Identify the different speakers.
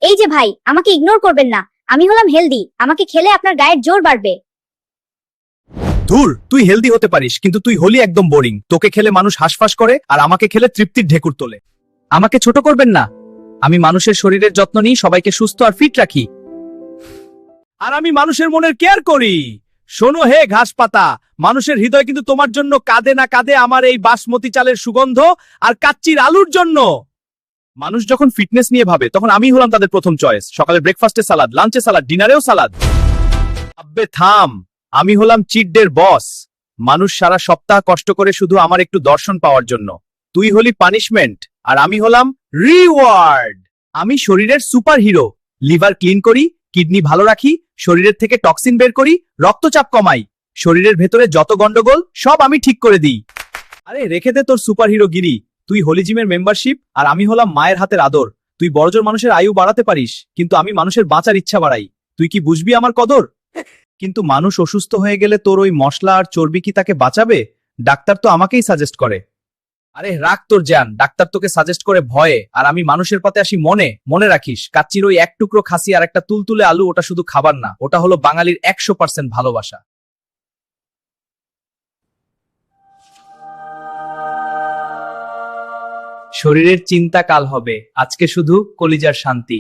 Speaker 1: এই যে ভাই, আমাকে ইগনোর করবেন না। আমি হলাম হেলদি, আমাকে খেলে আপনার গায়ের জোর বাড়বে।
Speaker 2: ধুর, তুই হেলদি হতে পারিস কিন্তু তুই হলি একদম বোরিং। তোকে খেলে মানুষ হাঁসফাঁস করে আর আমাকে খেলে তৃপ্তির ঢেকুর তোলে। আমাকে ছোট করবেন না, আমি মানুষের শরীরের যত্ন নিই, সবাইকে সুস্থ আর ফিট রাখি। আর আমি মানুষের মনের কেয়ার করি। শোনো হে ঘাস পাতা, মানুষের হৃদয় কিন্তু তোমার জন্য কাঁদে না কাঁদে আমার এই বাসমতি চালের সুগন্ধ আর কাচ্চির আলুর জন্য। মানুষ যখন ফিটনেস নিয়ে ভাবে তখন আমি হলাম তাদের প্রথম চয়েস। সকালে ব্রেকফাস্টে সালাদ, লাঞ্চে সালাদ, ডিনারেও সালাদ। আব্বে থাম, আমি হলাম চিট ডের বস। মানুষ সারা সপ্তাহ কষ্ট করে শুধু আমার একটু দর্শন পাওয়ার জন্য। তুই হলি পানিশমেন্ট আর আমি হলাম রিওয়ার্ড। আমি শরীরের সুপার হিরো। লিভার ক্লিন করি, কিডনি ভালো রাখি, শরীরের থেকে টক্সিন বের করি, রক্তচাপ কমাই, শরীরের ভেতরে যত গন্ডগোল সব আমি ঠিক করে দিই। আরে রেখে দে তোর সুপার হিরো গিরি। তুই হোলি জিমের মেম্বারশিপ আর আমি হলাম মায়ের হাতের আদর। তুই বড়জোর মানুষের আয়ু বাড়াতে পারিস কিন্তু আমি মানুষের বাঁচার ইচ্ছা বাড়াই। তুই কি বুঝবি আমার কদর? কিন্তু মানুষ অসুস্থ হয়ে গেলে তোর ওই মশলা আর চর্বি কি তাকে বাঁচাবে? ডাক্তার তো আমাকেই সাজেস্ট করে। আরে রাখ তোর জ্ঞান, ডাক্তার তোকে সাজেস্ট করে ভয়ে আর আমি মানুষের পথে আসি মনে। মনে রাখিস, কাচ্চির ওই এক টুকরো খাসি আর একটা তুলতুলে আলু ওটা শুধু খাবার না, ওটা হলো বাঙালির 100% ভালোবাসা। শরীরের চিন্তা কাল হবে, আজকে শুধু কলিজার শান্তি।